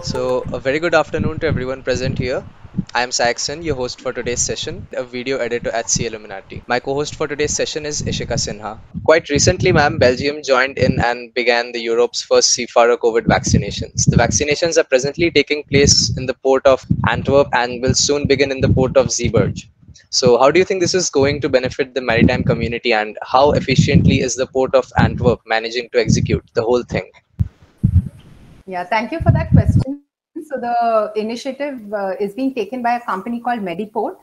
So, a very good afternoon to everyone present here. I am Saxon, your host for today's session, a video editor at C Illuminati. My co host for today's session is Ishika Sinha. Quite recently, ma'am, Belgium joined in and began the Europe's first seafarer COVID vaccinations. The vaccinations are presently taking place in the port of Antwerp and will soon begin in the port of Zeebrugge. So, how do you think this is going to benefit the maritime community, and how efficiently is the port of Antwerp managing to execute the whole thing? Yeah, thank you for that question. So the initiative is being taken by a company called Mediport.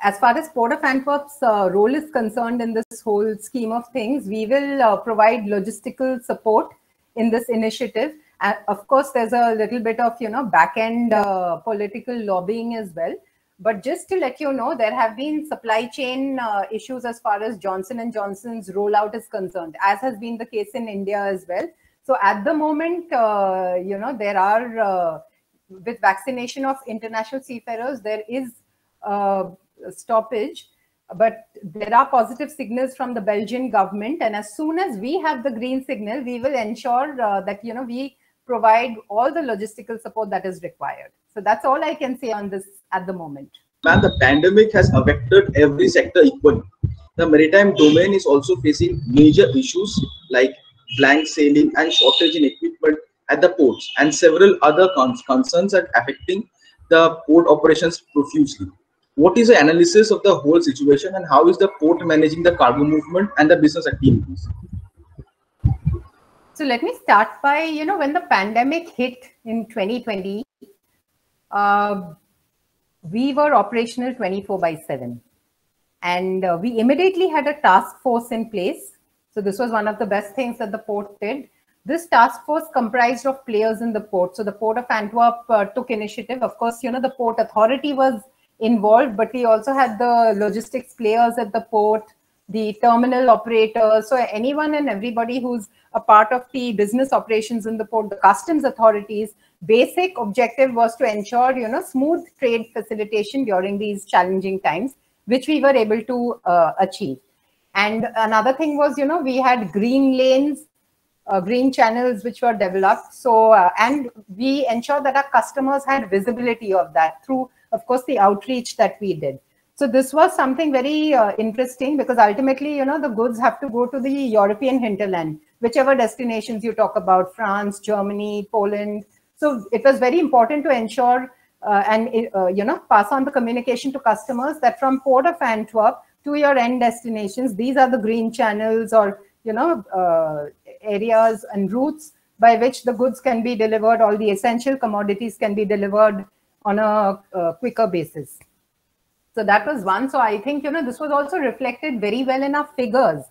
As far as Port of Antwerp's role is concerned in this whole scheme of things, we will provide logistical support in this initiative. And of course, there's a little bit of back-end political lobbying as well. But just to let you know, there have been supply chain issues as far as Johnson and Johnson's rollout is concerned, as has been the case in India as well. So at the moment, there are, with vaccination of international seafarers, there is stoppage, but there are positive signals from the Belgian government. And as soon as we have the green signal, we will ensure that, we provide all the logistical support that is required. So that's all I can say on this at the moment. Man, the pandemic has affected every sector equally. The maritime domain is also facing major issues like blank sailing and shortage in equipment at the ports, and several other concerns are affecting the port operations profusely. What is the analysis of the whole situation, and how is the port managing the cargo movement and the business activities? So let me start by, when the pandemic hit in 2020, we were operational 24/7. And we immediately had a task force in place. So this was one of the best things that the port did. This task force comprised of players in the port. So the Port of Antwerp took initiative. Of course, the Port Authority was involved, but we also had the logistics players at the port, the terminal operators. So anyone and everybody who's a part of the business operations in the port, the customs authorities, basic objective was to ensure, smooth trade facilitation during these challenging times, which we were able to achieve. And another thing was, we had green lanes, green channels which were developed. So, and we ensured that our customers had visibility of that through, of course, the outreach that we did. So this was something very interesting, because ultimately, the goods have to go to the European hinterland, whichever destinations you talk about, France, Germany, Poland. So it was very important to ensure and pass on the communication to customers that from Port of Antwerp to your end destinations, these are the green channels or areas and routes by which the goods can be delivered, all the essential commodities can be delivered on a quicker basis. So that was one. So I think this was also reflected very well in our figures.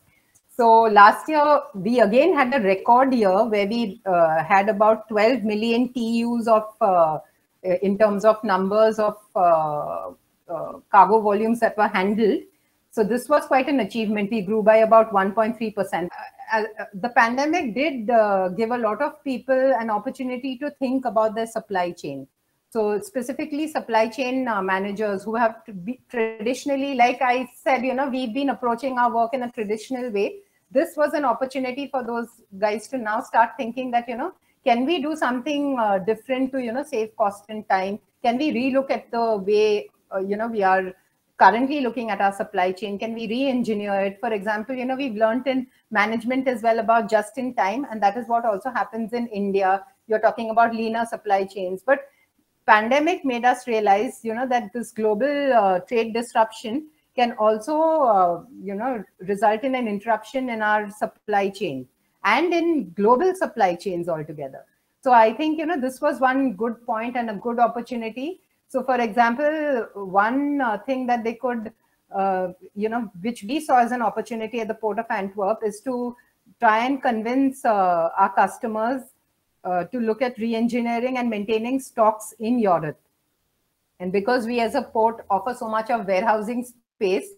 So last year, we again had a record year where we had about 12 million TEUs of in terms of numbers of cargo volumes that were handled. So this was quite an achievement. We grew by about 1.3%. The pandemic did give a lot of people an opportunity to think about their supply chain. So specifically supply chain managers who have to be traditionally, like I said, we've been approaching our work in a traditional way. This was an opportunity for those guys to now start thinking that, can we do something different to, save cost and time? Can we relook at the way, we are currently looking at our supply chain? Can we re-engineer it? For example, we've learned in management as well about just in time, and that is what also happens in India. You're talking about leaner supply chains, but pandemic made us realize, that this global trade disruption can also, result in an interruption in our supply chain and in global supply chains altogether. So I think, this was one good point and a good opportunity. So for example, one thing that they could, which we saw as an opportunity at the Port of Antwerp is to try and convince our customers to look at re-engineering and maintaining stocks in Europe. And because we as a port offer so much of warehousing space,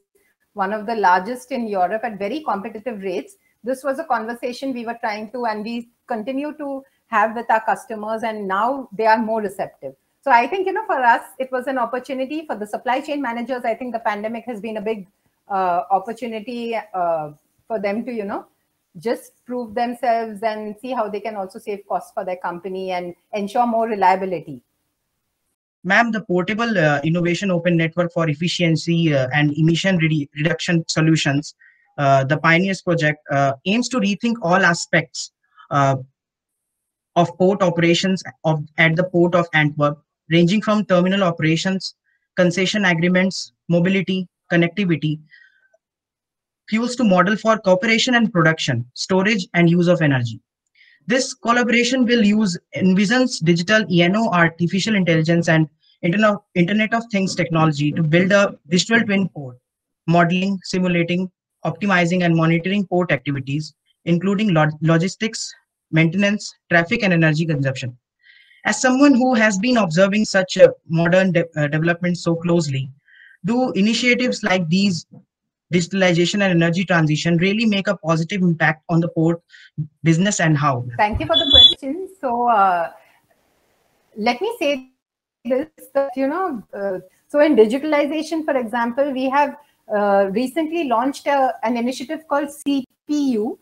one of the largest in Europe at very competitive rates, this was a conversation we were trying to, and we continue to have with our customers, and now they are more receptive. So I think, for us, it was an opportunity. For the supply chain managers, I think the pandemic has been a big opportunity for them to, just prove themselves and see how they can also save costs for their company and ensure more reliability. Ma'am, the portable innovation open network for efficiency and emission reduction solutions, the Pioneers project, aims to rethink all aspects uh, of port operations at the port of Antwerp, ranging from terminal operations, concession agreements, mobility, connectivity, fuels to model for cooperation and production, storage and use of energy. This collaboration will use Envision's digital ENO, artificial intelligence, and Internet of Things technology to build a digital twin port, modeling, simulating, optimizing, and monitoring port activities, including logistics, maintenance, traffic, and energy consumption. As someone who has been observing such modern developments so closely, do initiatives like these, digitalization and energy transition, really make a positive impact on the port business, and how? Thank you for the question. So let me say this, that, so in digitalization, for example, we have recently launched an initiative called CPU,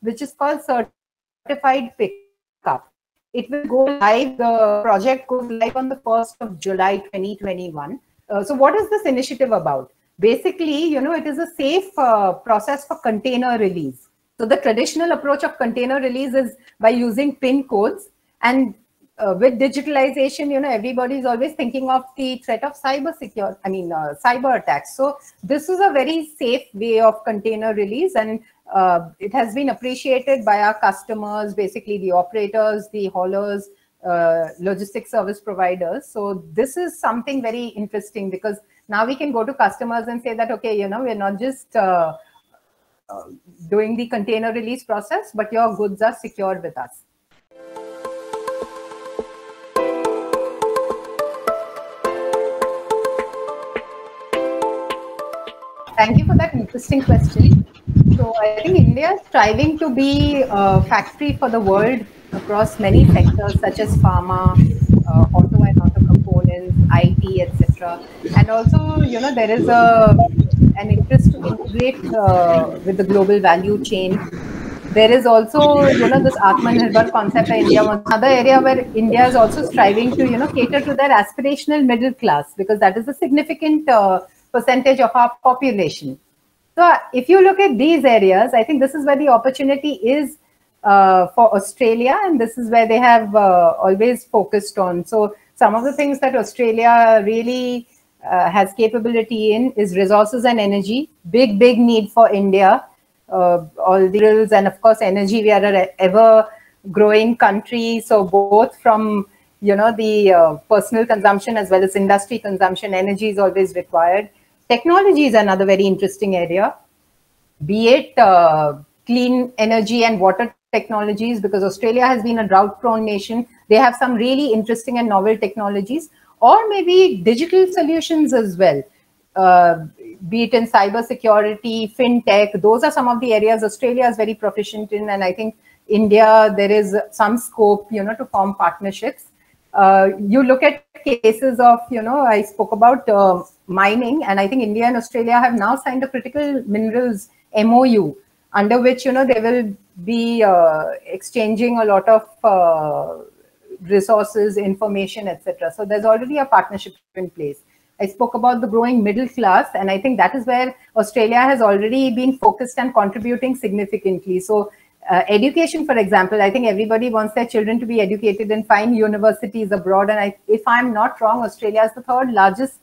which is called Certified Pickup. It will go live, the project goes live on the 1st of July 2021. So what is this initiative about? Basically, it is a safe process for container release. So the traditional approach of container release is by using PIN codes. And with digitalization, everybody is always thinking of the threat of cyber attacks. So this is a very safe way of container release, and it has been appreciated by our customers, basically the operators, the haulers, logistics service providers. So this is something very interesting, because now we can go to customers and say that, okay, we're not just doing the container release process, but your goods are secure with us. Thank you for that interesting question. So I think India is striving to be a factory for the world across many sectors, such as pharma, auto and auto components, IT, etc. And also, there is an interest to integrate with the global value chain. There is also, this Atmanirbhar concept in India. Another area where India is also striving to, cater to their aspirational middle class, because that is a significant percentage of our population. So if you look at these areas, I think this is where the opportunity is for Australia, and this is where they have always focused on. So some of the things that Australia really has capability in is resources and energy. Big need for India. All the minerals and of course energy. We are an ever growing country. So both from the personal consumption as well as industry consumption, energy is always required. Technology is another very interesting area, be it clean energy and water technologies, because Australia has been a drought-prone nation. They have some really interesting and novel technologies, or maybe digital solutions as well, be it in cyber security, fintech. Those are some of the areas Australia is very proficient in, and I think India, there is some scope, to form partnerships. You look at cases of, I spoke about mining, and I think India and Australia have now signed a critical minerals MOU, under which, they will be exchanging a lot of resources, information, etc. So there's already a partnership in place. I spoke about the growing middle class, and I think that is where Australia has already been focused and contributing significantly. So education, for example, I think everybody wants their children to be educated in fine universities abroad. And if I'm not wrong, Australia is the third largest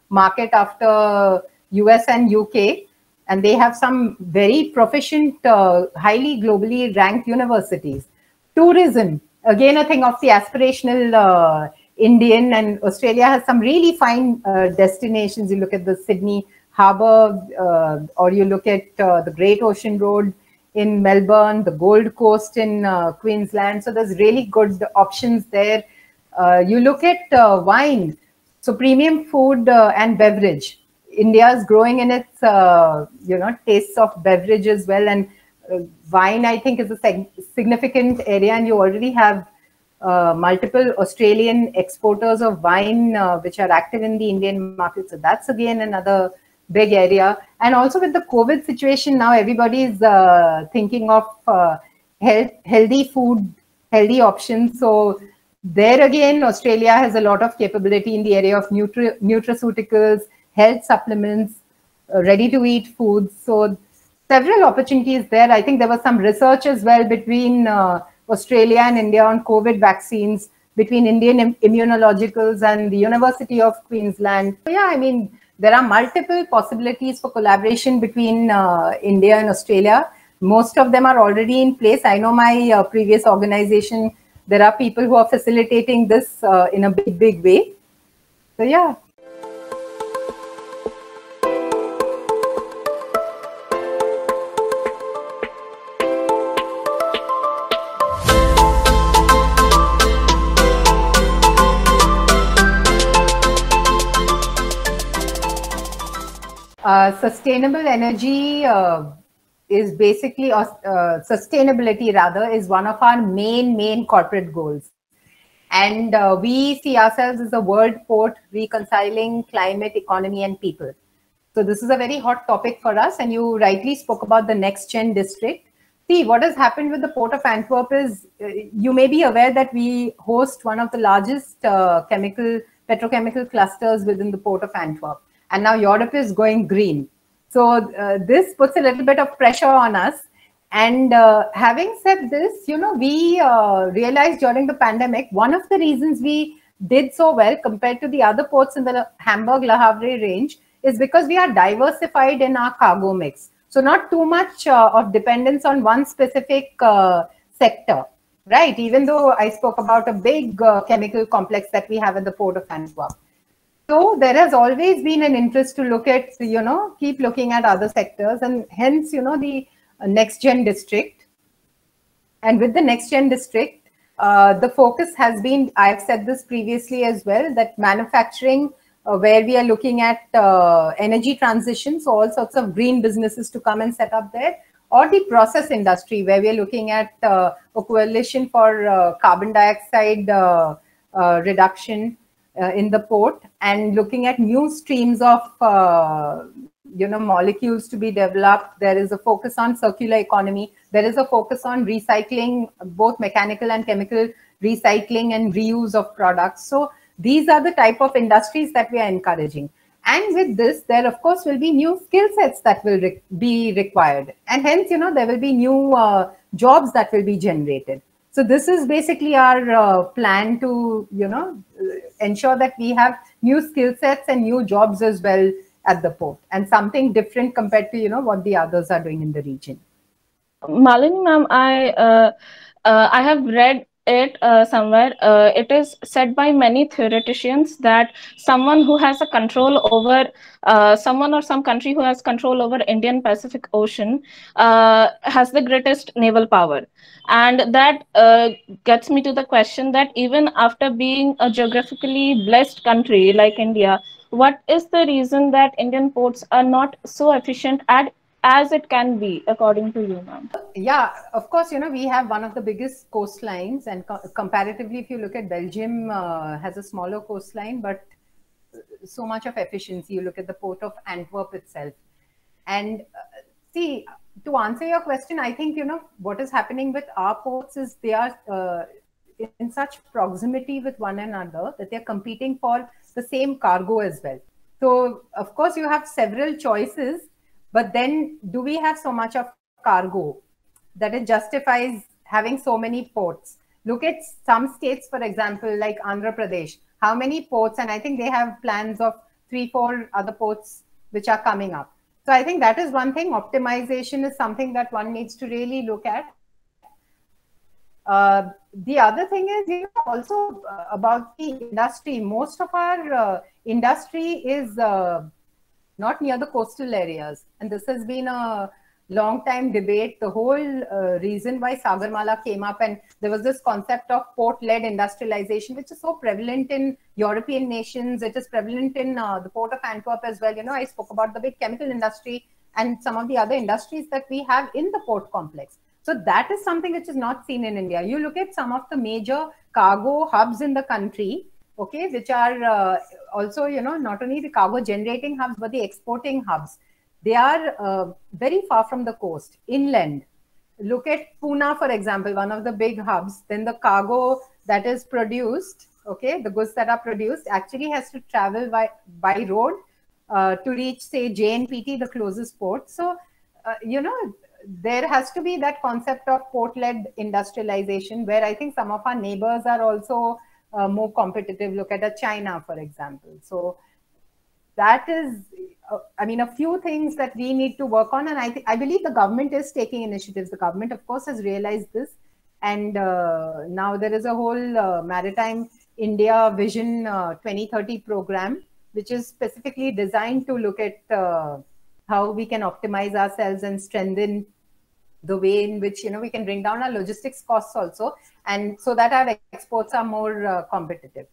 market after US and UK. And they have some very proficient, highly globally ranked universities. Tourism, again, a thing of the aspirational Indian, and Australia has some really fine destinations. You look at the Sydney Harbour, or you look at the Great Ocean Road in Melbourne, the Gold Coast in Queensland. So there's really good options there. You look at wine, so premium food and beverage. India is growing in its, tastes of beverage as well. And wine, I think, is a significant area. And you already have multiple Australian exporters of wine, which are active in the Indian market. So that's again another big area. And also with the COVID situation, now everybody is thinking of healthy food, healthy options. So there again, Australia has a lot of capability in the area of nutraceuticals, health supplements, ready-to-eat foods. So several opportunities there. I think there was some research as well between Australia and India on COVID vaccines, between Indian immunologicals and the University of Queensland. So yeah, I mean, there are multiple possibilities for collaboration between India and Australia. Most of them are already in place. I know my previous organization, there are people who are facilitating this in a big way. So yeah. Sustainable energy is basically, sustainability rather, is one of our main corporate goals. And we see ourselves as a world port reconciling climate, economy, and people. So this is a very hot topic for us. And you rightly spoke about the next gen district. See, what has happened with the Port of Antwerp is, you may be aware that we host one of the largest petrochemical clusters within the Port of Antwerp. And now Europe is going green. So this puts a little bit of pressure on us. And having said this, you know, we realized during the pandemic, one of the reasons we did so well compared to the other ports in the Hamburg-Le Havre range is because we are diversified in our cargo mix. So not too much of dependence on one specific sector, right? Even though I spoke about a big chemical complex that we have at the Port of Antwerp. So there has always been an interest to look at, you know, keep looking at other sectors, and hence, you know, the next gen district. And with the next gen district, the focus has been, I've said this previously as well, that manufacturing, where we are looking at energy transition, so all sorts of green businesses to come and set up there, or the process industry, where we are looking at a coalition for carbon dioxide reduction in the port, and looking at new streams of you know, molecules to be developed. There is a focus on circular economy. There is a focus on recycling, both mechanical and chemical recycling and reuse of products. So these are the type of industries that we are encouraging. And with this, there of course will be new skill sets that will be required. And hence, you know, there will be new jobs that will be generated. So this is basically our plan to, you know, ensure that we have new skill sets and new jobs as well at the port, and something different compared to, you know, what the others are doing in the region. Malini ma'am, I have read it somewhere. It is said by many theoreticians that someone who has a control over someone or some country who has control over Indian Pacific Ocean has the greatest naval power. And that gets me to the question that even after being a geographically blessed country like India, what is the reason that Indian ports are not so efficient as it can be, according to you, ma'am? Yeah, of course, you know, we have one of the biggest coastlines, and comparatively, if you look at Belgium, has a smaller coastline, but so much of efficiency. You look at the Port of Antwerp itself. And see, to answer your question, I think, you know, what is happening with our ports is they are in such proximity with one another that they're competing for the same cargo as well. So, of course, you have several choices, but then do we have so much of cargo that it justifies having so many ports? Look at some states, for example, like Andhra Pradesh. How many ports? And I think they have plans of 3-4 other ports which are coming up. So I think that is one thing. Optimization is something that one needs to really look at. The other thing is, you know, also about the industry. Most of our industry is not near the coastal areas. And this has been a long time debate. The whole reason why Sagarmala came up, and there was this concept of port-led industrialization, which is so prevalent in European nations. It is prevalent in the Port of Antwerp as well. You know, I spoke about the big chemical industry and some of the other industries that we have in the port complex. So that is something which is not seen in India. You look at some of the major cargo hubs in the country, okay, which are also, not only the cargo generating hubs, but the exporting hubs. They are very far from the coast, inland. Look at Pune, for example, one of the big hubs. Then the cargo that is produced, okay, the goods that are produced actually has to travel by road to reach, say, JNPT, the closest port. So, there has to be that concept of port-led industrialization, where I think some of our neighbors are also more competitive. Look at China, for example. So that is, a few things that we need to work on. And I believe the government is taking initiatives. The government, of course, has realized this. And now there is a whole Maritime India Vision 2030 program, which is specifically designed to look at how we can optimize ourselves and strengthen the way in which, we can bring down our logistics costs also, and so that our exports are more competitive.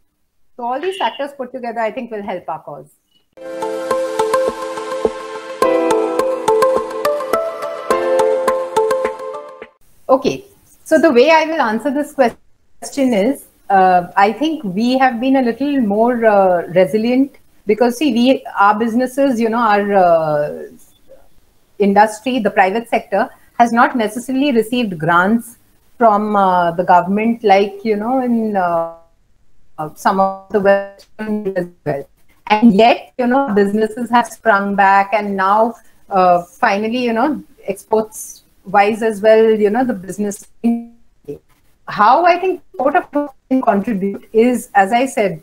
So all these factors put together, I think, will help our cause. Okay, so the way I will answer this question is, I think we have been a little more resilient, because see, our businesses, our industry, the private sector, has not necessarily received grants from the government, like, in some of the Western as well. And yet, businesses have sprung back, and now finally, exports wise as well, the business. How I think Port of Entwerp can contribute is, as I said,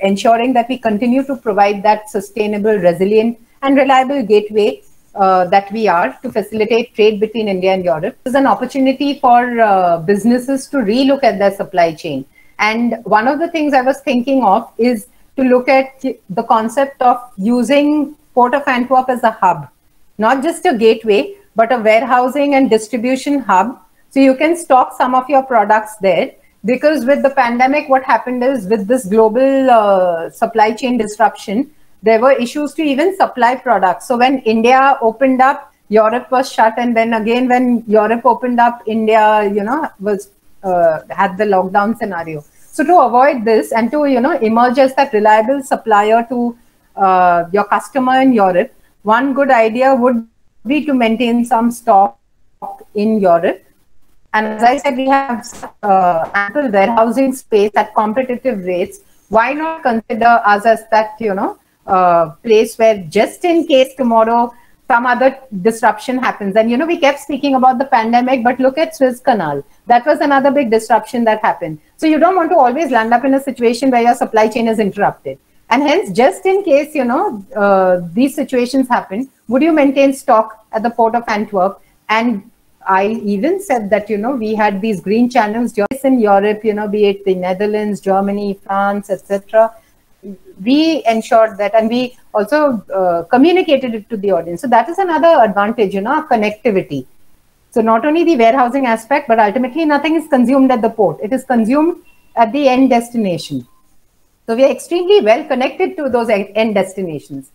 ensuring that we continue to provide that sustainable, resilient, and reliable gateway that we are, to facilitate trade between India and Europe. This is an opportunity for businesses to relook at their supply chain. And one of the things I was thinking of is to look at the concept of using Port of Antwerp as a hub, not just a gateway, but a warehousing and distribution hub. So you can stock some of your products there, because with the pandemic, what happened is, with this global supply chain disruption, there were issues to even supply products. So when India opened up, Europe was shut. And then again, when Europe opened up, India, was had the lockdown scenario. So to avoid this and to, emerge as that reliable supplier to your customer in Europe, one good idea would be to maintain some stock in Europe. And as I said, we have ample warehousing space at competitive rates. Why not consider us as that, place where, just in case tomorrow some other disruption happens? And, we kept speaking about the pandemic, but look at Suez Canal. That was another big disruption that happened. So you don't want to always land up in a situation where your supply chain is interrupted. And hence, just in case, these situations happen, would you maintain stock at the Port of Antwerp? And I even said that, we had these green channels in Europe, be it the Netherlands, Germany, France, etc. We ensured that, and we also communicated it to the audience. So that is another advantage, connectivity. So not only the warehousing aspect, but ultimately nothing is consumed at the port. It is consumed at the end destination. So we are extremely well connected to those end destinations.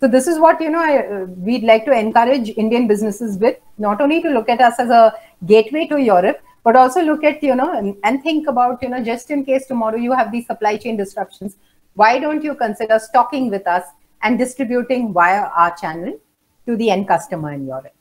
So this is what, we'd like to encourage Indian businesses with, not only to look at us as a gateway to Europe, but also look at, and think about, just in case tomorrow you have these supply chain disruptions, why don't you consider stocking with us and distributing via our channel to the end customer in Europe?